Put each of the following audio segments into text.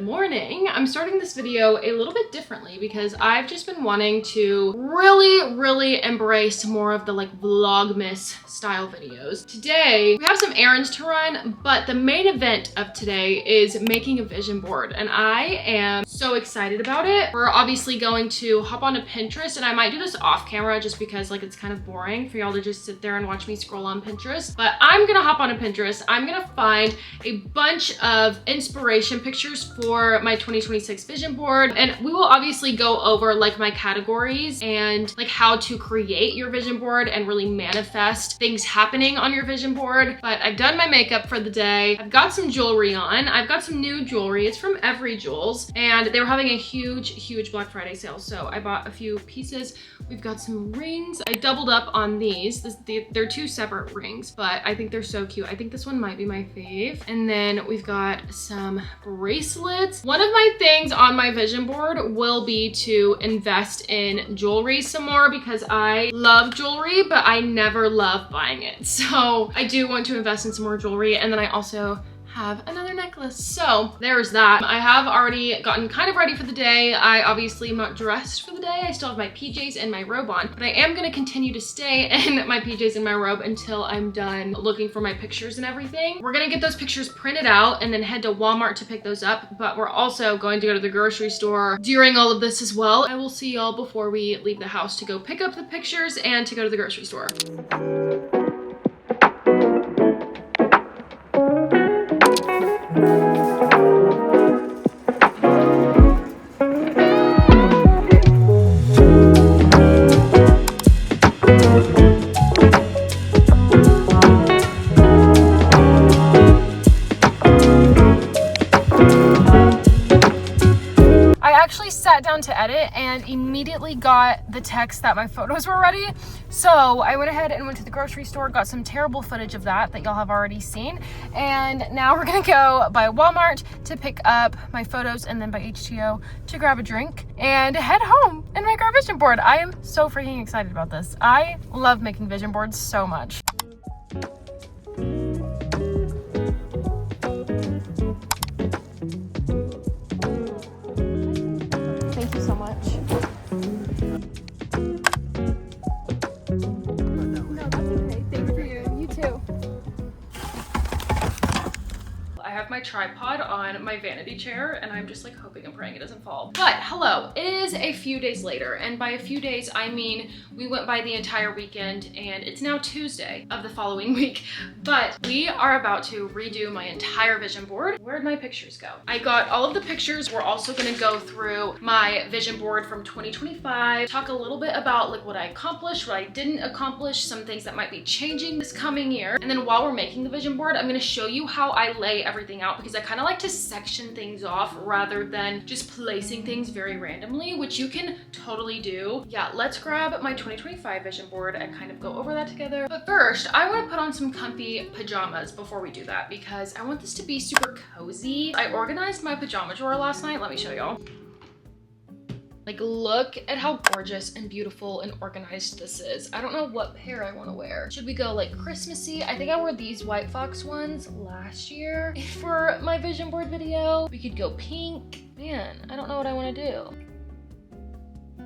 Good morning. I'm starting this video a little bit differently because I've just been wanting to really embrace more of the like Vlogmas style videos. Today, we have some errands to run, but the main event of today is making a vision board, and I am so excited about it. We're obviously going to hop onto Pinterest, and I might do this off camera just because like it's kind of boring for y'all to just sit there and watch me scroll on Pinterest, but I'm gonna hop onto Pinterest. I'm gonna find a bunch of inspiration pictures for my 2026 vision board, and we will obviously go over like my categories and like how to create your vision board and really manifest things happening on your vision board. But I've done my makeup for the day. I've got some jewelry on. I've got some new jewelry. It's from Every Jewels, and they were having a huge Black Friday sale, so I bought a few pieces. We've got some rings. I doubled up on these. They're two separate rings, but I think they're so cute. I think this one might be my fave. And then we've got some bracelets. One of my things on my vision board will be to invest in jewelry some more because I love jewelry, but I never love buying it. So I do want to invest in some more jewelry. And then I also have another necklace. So there's that. I have already gotten kind of ready for the day. I obviously am not dressed for the day. I still have my PJs and my robe on, but I am gonna continue to stay in my PJs and my robe until I'm done looking for my pictures and everything. We're gonna get those pictures printed out and then head to Walmart to pick those up, but we're also going to go to the grocery store during all of this as well. I will see y'all before we leave the house to go pick up the pictures and to go to the grocery store. Sat down to edit and immediately got the text that my photos were ready. So I went ahead and went to the grocery store, got some terrible footage of that y'all have already seen. And now we're gonna go by Walmart to pick up my photos and then by HTO to grab a drink and head home and make our vision board. I am so freaking excited about this. I love making vision boards so much. My tripod on my vanity chair, and I'm just like hoping and praying it doesn't fall. But hello, it is a few days later, and by a few days I mean we went by the entire weekend, and it's now Tuesday of the following week. But we are about to redo my entire vision board. Where'd my pictures go? I got all of the pictures. We're also gonna go through my vision board from 2025, talk a little bit about like what I accomplished, what I didn't accomplish, some things that might be changing this coming year. And then while we're making the vision board, I'm gonna show you how I lay everything out, because I kind of like to section things off rather than just placing things very randomly, which you can totally do. Yeah, let's grab my 2025 vision board and kind of go over that together. But first, I want to put on some comfy pajamas before we do that because I want this to be super cozy. I organized my pajama drawer last night. Let me show y'all. Like, look at how gorgeous and beautiful and organized this is. I don't know what pair I want to wear. Should we go like Christmassy? I think I wore these White Fox ones last year for my vision board video. We could go pink. Man, I don't know what I want to do.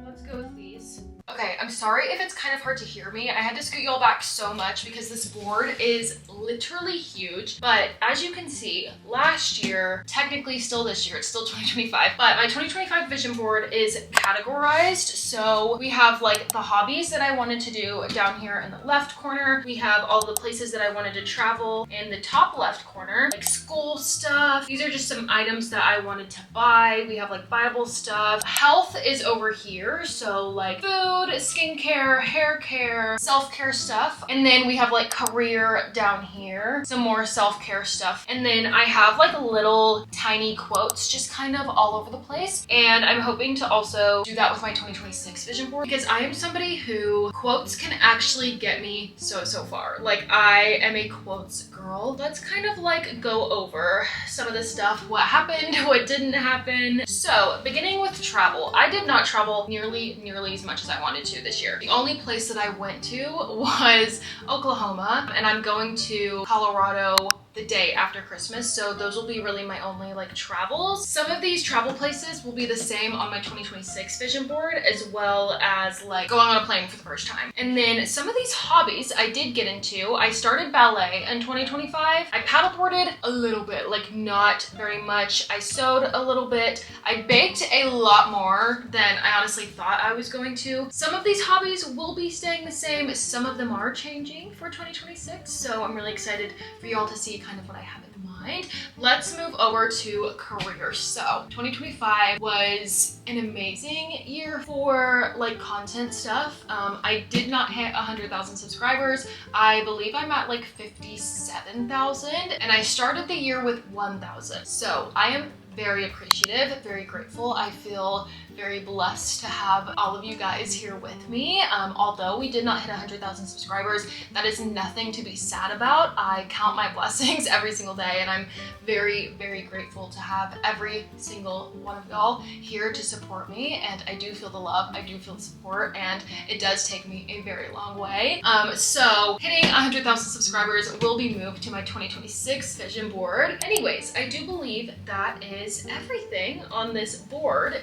Let's go with these. Okay, I'm sorry if it's kind of hard to hear me. I had to scoot y'all back so much because this board is literally huge. But as you can see, last year, technically still this year, it's still 2025, but my 2025 vision board is categorized. So we have like the hobbies that I wanted to do down here in the left corner. We have all the places that I wanted to travel in the top left corner, like school stuff. These are just some items that I wanted to buy. We have like Bible stuff. Health is over here. So like food, skincare, hair care, self-care stuff. And then we have like career down here, some more self-care stuff. And then I have like little tiny quotes just kind of all over the place. And I'm hoping to also do that with my 2026 vision board because I am somebody who quotes can actually get me so far. Like, I am a quotes girl. Let's kind of like go over some of this stuff, what happened, what didn't happen. So beginning with travel, I did not travel nearly as much as I wanted to this year. The only place that I went to was Oklahoma, and I'm going to Colorado the day after Christmas, so those will be really my only like travels. Some of these travel places will be the same on my 2026 vision board, as well as like going on a plane for the first time. And then some of these hobbies I did get into. I started ballet in 2025. I paddleboarded a little bit, like not very much. I sewed a little bit. I baked a lot more than I honestly thought I was going to. Some of these hobbies will be staying the same. Some of them are changing for 2026, so I'm really excited for y'all to see kind of what I have in mind. Let's move over to career. So 2025 was an amazing year for like content stuff. I did not hit 100,000 subscribers. I believe I'm at like 57,000, and I started the year with 1,000. So I am very appreciative, very grateful. I feel very blessed to have all of you guys here with me. Although we did not hit 100,000 subscribers, that is nothing to be sad about. I count my blessings every single day, and I'm very, very grateful to have every single one of y'all here to support me. And I do feel the love, I do feel the support, and it does take me a very long way. So hitting 100,000 subscribers will be moved to my 2026 vision board. Anyways, I do believe that is everything on this board.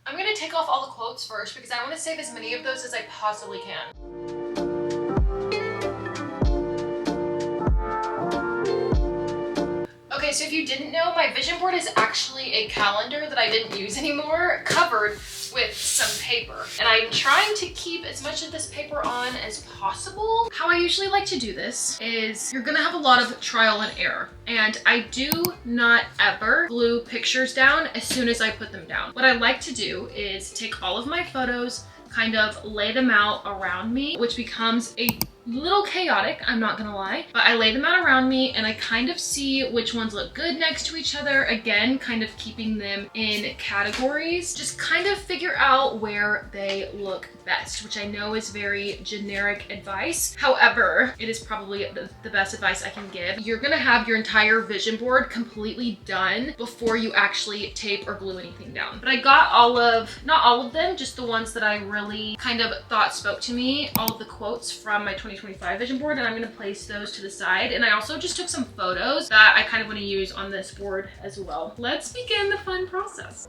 I'm gonna take off all the quotes first because I want to save as many of those as I possibly can. Okay, so if you didn't know, my vision board is actually a calendar that I didn't use anymore, covered with some paper. And I'm trying to keep as much of this paper on as possible. How I usually like to do this is you're gonna have a lot of trial and error. And I do not ever glue pictures down as soon as I put them down. What I like to do is take all of my photos, kind of lay them out around me, which becomes a little chaotic, I'm not gonna lie, but I lay them out around me and I kind of see which ones look good next to each other. Again, kind of keeping them in categories, just kind of figure out where they look best, which I know is very generic advice. However, it is probably the best advice I can give. You're gonna have your entire vision board completely done before you actually tape or glue anything down. But I got not all of them, just the ones that I really kind of thought spoke to me, all of the quotes from my 2025 vision board, and I'm gonna place those to the side. And I also just took some photos that I kind of want to use on this board as well. Let's begin the fun process.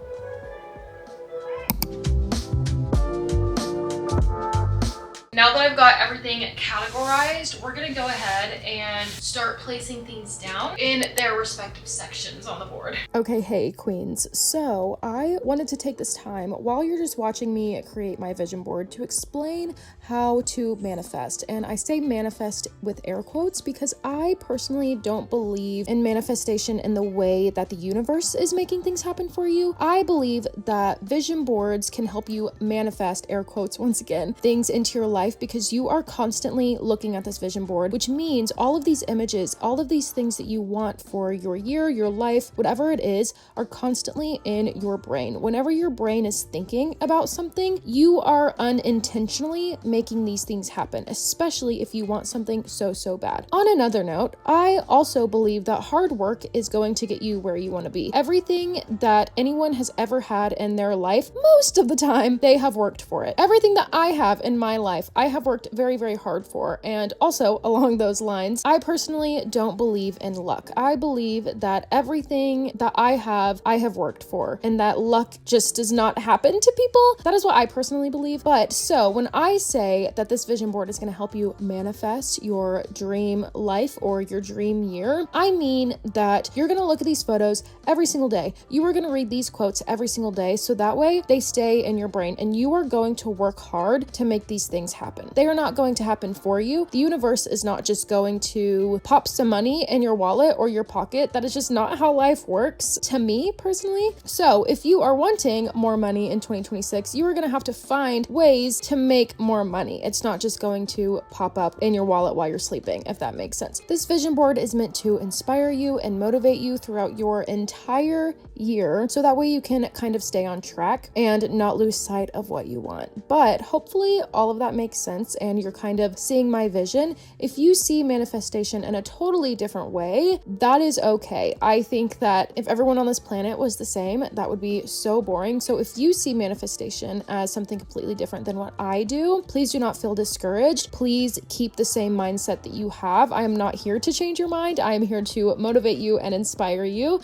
Now that I've got everything categorized, we're gonna go ahead and start placing things down in their respective sections on the board. Okay, hey queens. So I wanted to take this time while you're just watching me create my vision board to explain how to manifest. And I say manifest with air quotes because I personally don't believe in manifestation in the way that the universe is making things happen for you. I believe that vision boards can help you manifest, air quotes once again, things into your life, because you are constantly looking at this vision board, which means all of these images, all of these things that you want for your year, your life, whatever it is, are constantly in your brain. Whenever your brain is thinking about something, you are unintentionally making these things happen, especially if you want something so bad. On another note, I also believe that hard work is going to get you where you want to be. Everything that anyone has ever had in their life, most of the time, they have worked for it. Everything that I have in my life, I have worked very hard for. And also along those lines, I personally don't believe in luck. I believe that everything that I have worked for, and that luck just does not happen to people. That is what I personally believe. But so when I say that this vision board is going to help you manifest your dream life or your dream year, I mean that you're going to look at these photos every single day. You are going to read these quotes every single day, so that way they stay in your brain, and you are going to work hard to make these things happen. They are not going to happen for you. The universe is not just going to pop some money in your wallet or your pocket. That is just not how life works, to me personally. So if you are wanting more money in 2026, you are going to have to find ways to make more money. It's not just going to pop up in your wallet while you're sleeping, if that makes sense. This vision board is meant to inspire you and motivate you throughout your entire year, so that way you can kind of stay on track and not lose sight of what you want. But hopefully all of that makes makes sense and you're kind of seeing my vision. If you see manifestation in a totally different way, that is okay. I think that if everyone on this planet was the same, that would be so boring. So if you see manifestation as something completely different than what I do, please do not feel discouraged. Please keep the same mindset that you have. I am not here to change your mind. I am here to motivate you and inspire you.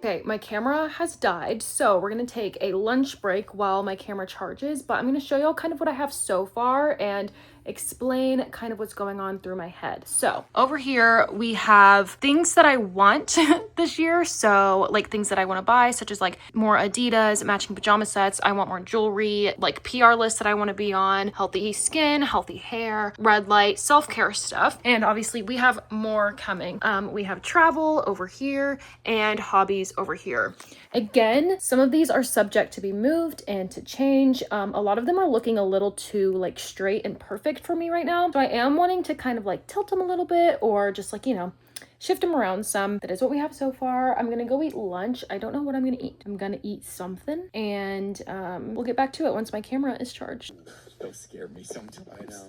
Okay, my camera has died, so we're gonna take a lunch break while my camera charges, but I'm gonna show y'all kind of what I have so far and explain kind of what's going on through my head. So over here we have things that I want this year. So like things that I want to buy, such as like more Adidas, matching pajama sets. I want more jewelry, like PR lists that I want to be on, healthy skin, healthy hair, red light, self-care stuff. And obviously we have more coming. We have travel over here and hobbies over here. Again, some of these are subject to be moved and to change. A lot of them are looking a little too like straight and perfect for me right now. So I am wanting to kind of like tilt them a little bit or just like, you know, shift them around some. That is what we have so far. I'm gonna go eat lunch. I don't know what I'm gonna eat. I'm gonna eat something and we'll get back to it once my camera is charged. Don't scare me sometimes. I know.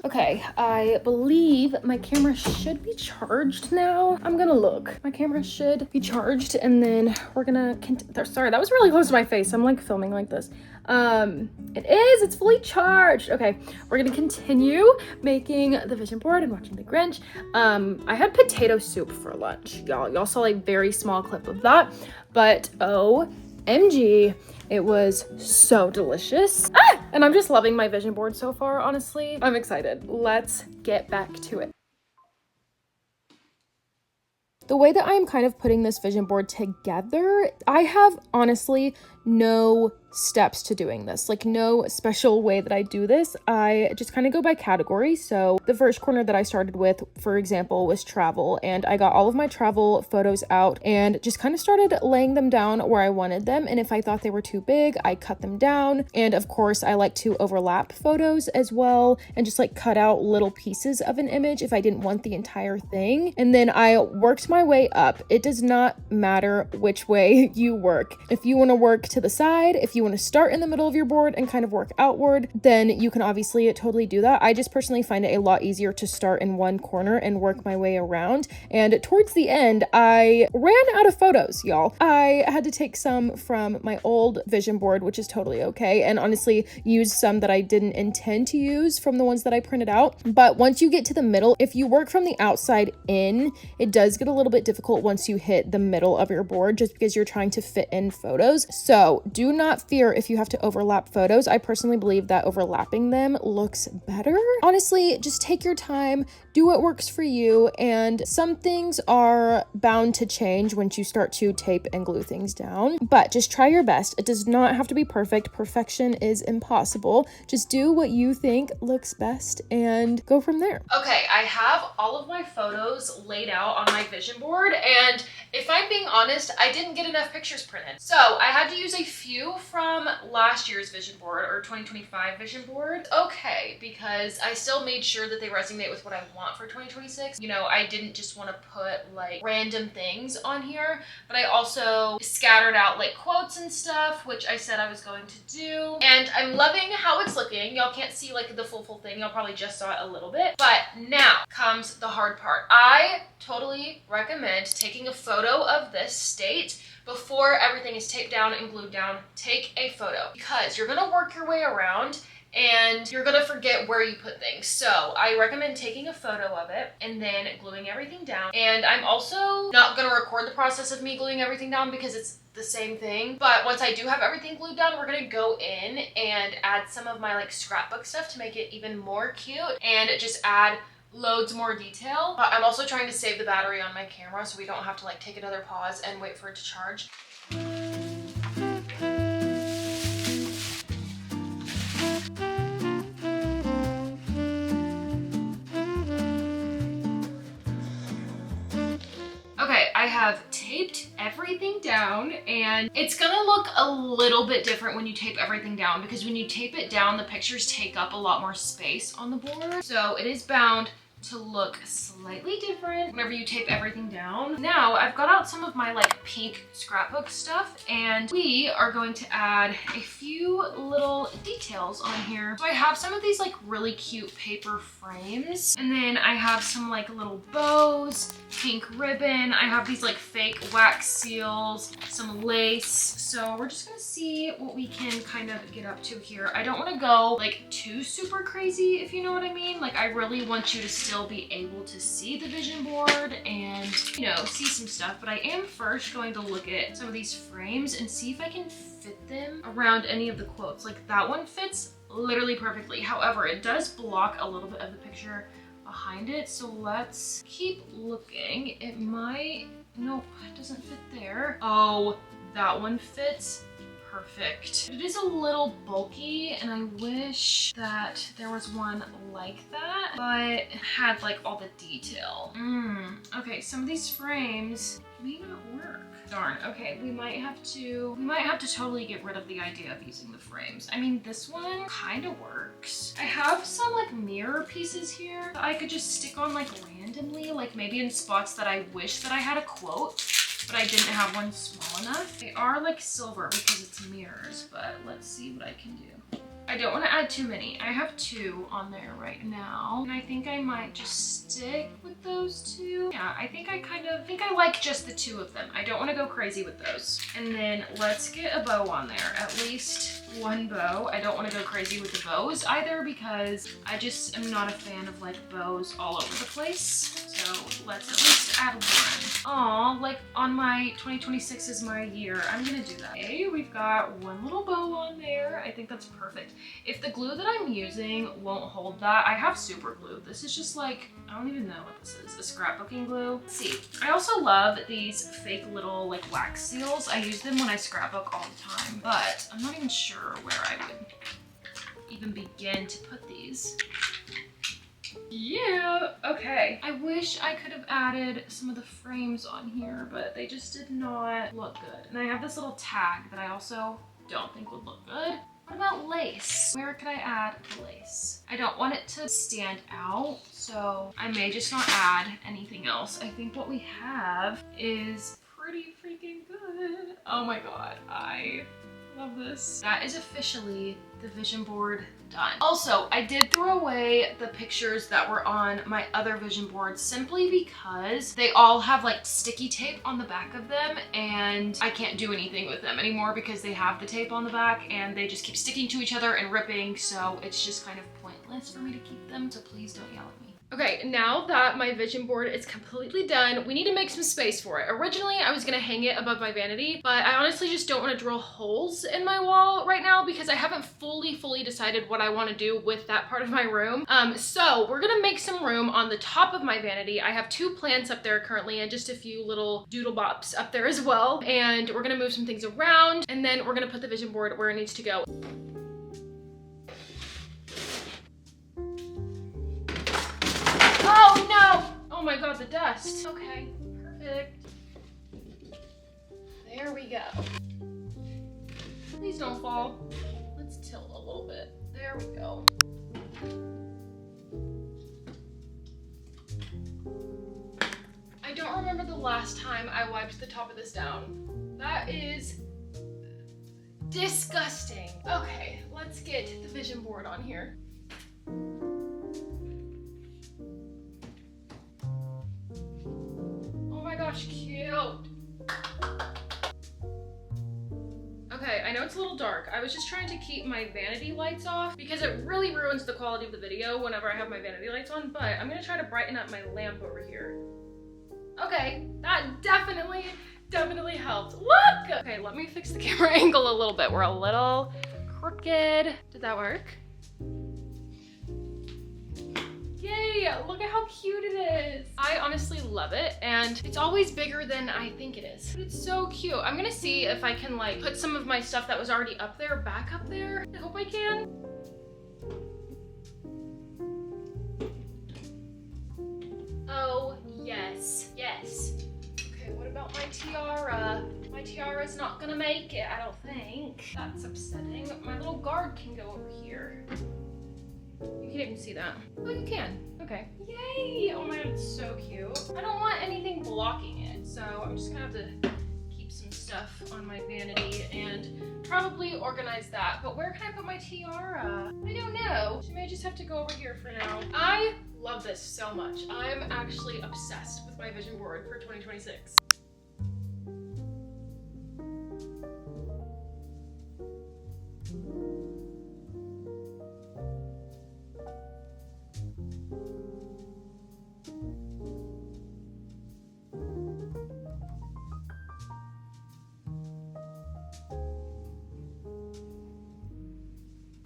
Okay, I believe my camera should be charged now. I'm gonna look. My camera should be charged and then we're gonna sorry, that was really close to my face. I'm like filming like this. It's fully charged. Okay, we're gonna continue making the vision board and watching The Grinch. I had potato soup for lunch, y'all. Y'all saw a very small clip of that, but OMG, it was so delicious. And I'm just loving my vision board so far, honestly. I'm excited. Let's get back to it. The way that I'm kind of putting this vision board together, I have honestly no steps to doing this, like no special way that I do this. I just kind of go by category. So the first corner that I started with, for example, was travel, and I got all of my travel photos out and just kind of started laying them down where I wanted them. And if I thought they were too big, I cut them down. And of course I like to overlap photos as well and just like cut out little pieces of an image if I didn't want the entire thing. And then I worked my way up. It does not matter which way you work. If you want to work to the side, if you want to start in the middle of your board and kind of work outward, then you can obviously totally do that. I just personally find it a lot easier to start in one corner and work my way around. And towards the end, I ran out of photos, y'all. I had to take some from my old vision board, which is totally okay, and honestly use some that I didn't intend to use from the ones that I printed out. But once you get to the middle, if you work from the outside in, it does get a little bit difficult once you hit the middle of your board, just because you're trying to fit in photos. So do not fear if you have to overlap photos. I personally believe that overlapping them looks better. Honestly, just take your time, do what works for you, and some things are bound to change once you start to tape and glue things down, but just try your best. It does not have to be perfect. Perfection is impossible. Just do what you think looks best and go from there. Okay, I have all of my photos laid out on my vision board, and if I'm being honest, I didn't get enough pictures printed. So I had to use a few from last year's vision board or 2025 vision board. Okay, because I still made sure that they resonate with what I want for 2026. You know, I didn't just want to put like random things on here, but I also scattered out like quotes and stuff, which I said I was going to do. And I'm loving how it's looking. Y'all can't see like the full thing. Y'all probably just saw it a little bit. But now comes the hard part. I totally recommend taking a photo of this state before everything is taped down and glued down. Take a photo because you're gonna work your way around and you're gonna forget where you put things. So I recommend taking a photo of it and then gluing everything down. And I'm also not gonna record the process of me gluing everything down because it's the same thing. But once I do have everything glued down, we're gonna go in and add some of my like scrapbook stuff to make it even more cute and just add loads more detail. But I'm also trying to save the battery on my camera so we don't have to like take another pause and wait for it to charge. Okay, I have taped everything down and it's gonna look a little bit different when you tape everything down because when you tape it down, the pictures take up a lot more space on the board. So it is bound to look slightly different whenever you tape everything down. Now I've got out some of my like pink scrapbook stuff, and we are going to add a few little details on here. So I have some of these like really cute paper frames, and then I have some like little bows, pink ribbon. I have these like fake wax seals, some lace. So we're just gonna see what we can kind of get up to here. I don't want to go like too super crazy, if you know what I mean. Like I really want you to still be able to see the vision board and, you know, see some stuff. But I am first going to look at some of these frames and see if I can fit them around any of the quotes. Like that one fits literally perfectly. However, it does block a little bit of the picture behind it. So let's keep looking. It might, nope, it doesn't fit there. Oh, that one fits perfect. It is a little bulky, and I wish that there was one like that, but had like all the detail. Okay, some of these frames may not work. Darn, okay, we might have to totally get rid of the idea of using the frames. I mean, this one kind of works. I have some like mirror pieces here that I could just stick on like randomly, like maybe in spots that I wish that I had a quote, but I didn't have one small enough. They are like silver because it's mirrors, but let's see what I can do. I don't want to add too many. I have 2 on there right now, and I think I might just stick with those 2. Yeah, I think I like just the 2 of them. I don't want to go crazy with those. And then let's get a bow on there, at least 1 bow. I don't want to go crazy with the bows either because I just am not a fan of like bows all over the place. So let's at least add 1. Aw, like on my 2026 is my year. I'm gonna do that. Okay, we've got 1 little bow on there. I think that's perfect. If the glue that I'm using won't hold that, I have super glue. This is just like, I don't even know what this is, a scrapbooking glue. Let's see, I also love these fake little like wax seals. I use them when I scrapbook all the time, but I'm not even sure where I would even begin to put these. Yeah, okay. I wish I could have added some of the frames on here, but they just did not look good. And I have this little tag that I also don't think would look good. What about lace? Where could I add the lace? I don't want it to stand out, so I may just not add anything else. I think what we have is pretty freaking good. Oh my god, I love this. That is officially the vision board done. Also, I did throw away the pictures that were on my other vision boards simply because they all have like sticky tape on the back of them, and I can't do anything with them anymore because they have the tape on the back and they just keep sticking to each other and ripping, so it's just kind of pointless for me to keep them, so please don't yell at me. Okay, now that my vision board is completely done, we need to make some space for it. Originally, I was gonna hang it above my vanity, but I honestly just don't wanna drill holes in my wall right now because I haven't fully decided what I wanna do with that part of my room. So we're gonna make some room on the top of my vanity. I have 2 plants up there currently and just a few little doodle bops up there as well. And we're gonna move some things around, and then we're gonna put the vision board where it needs to go. Oh no! Oh my god, the dust. Okay, perfect. There we go. Please don't fall. Let's tilt a little bit. There we go. I don't remember the last time I wiped the top of this down. That is disgusting. Okay, let's get the vision board on here. Oh my gosh, cute. Okay, I know it's a little dark. I was just trying to keep my vanity lights off because it really ruins the quality of the video whenever I have my vanity lights on, but I'm gonna try to brighten up my lamp over here. Okay, that definitely helped. Look! Okay, let me fix the camera angle a little bit. We're a little crooked. Did that work? Yay, look at how cute it is. I honestly love it, and it's always bigger than I think it is. But it's so cute. I'm gonna see if I can like put some of my stuff that was already up there back up there. I hope I can. Oh, yes, yes. Okay, what about my tiara? My tiara's not gonna make it, I don't think. That's upsetting. My little guard can go over here. You can even see that. Oh, you can. Okay. Yay! Oh my god, it's so cute. I don't want anything blocking it, so I'm just gonna have to keep some stuff on my vanity and probably organize that. But where can I put my tiara? I don't know. She may just have to go over here for now. I love this so much. I'm actually obsessed with my vision board for 2026.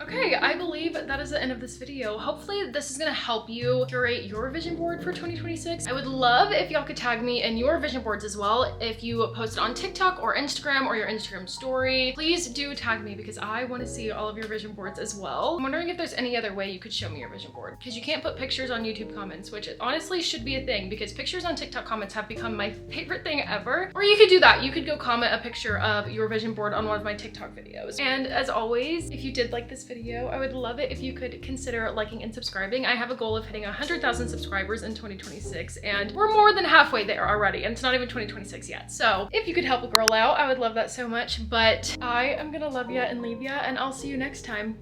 Okay, I believe that is the end of this video. Hopefully this is gonna help you curate your vision board for 2026. I would love if y'all could tag me in your vision boards as well. If you post it on TikTok or Instagram or your Instagram story, please do tag me because I wanna see all of your vision boards as well. I'm wondering if there's any other way you could show me your vision board, because you can't put pictures on YouTube comments, which honestly should be a thing because pictures on TikTok comments have become my favorite thing ever. Or you could do that. You could go comment a picture of your vision board on one of my TikTok videos. And as always, if you did like this video, I would love it if you could consider liking and subscribing. I have a goal of hitting 100,000 subscribers in 2026 and we're more than halfway there already and it's not even 2026 yet. So if you could help a girl out, I would love that so much. But I am gonna love ya and leave ya and I'll see you next time.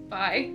Bye.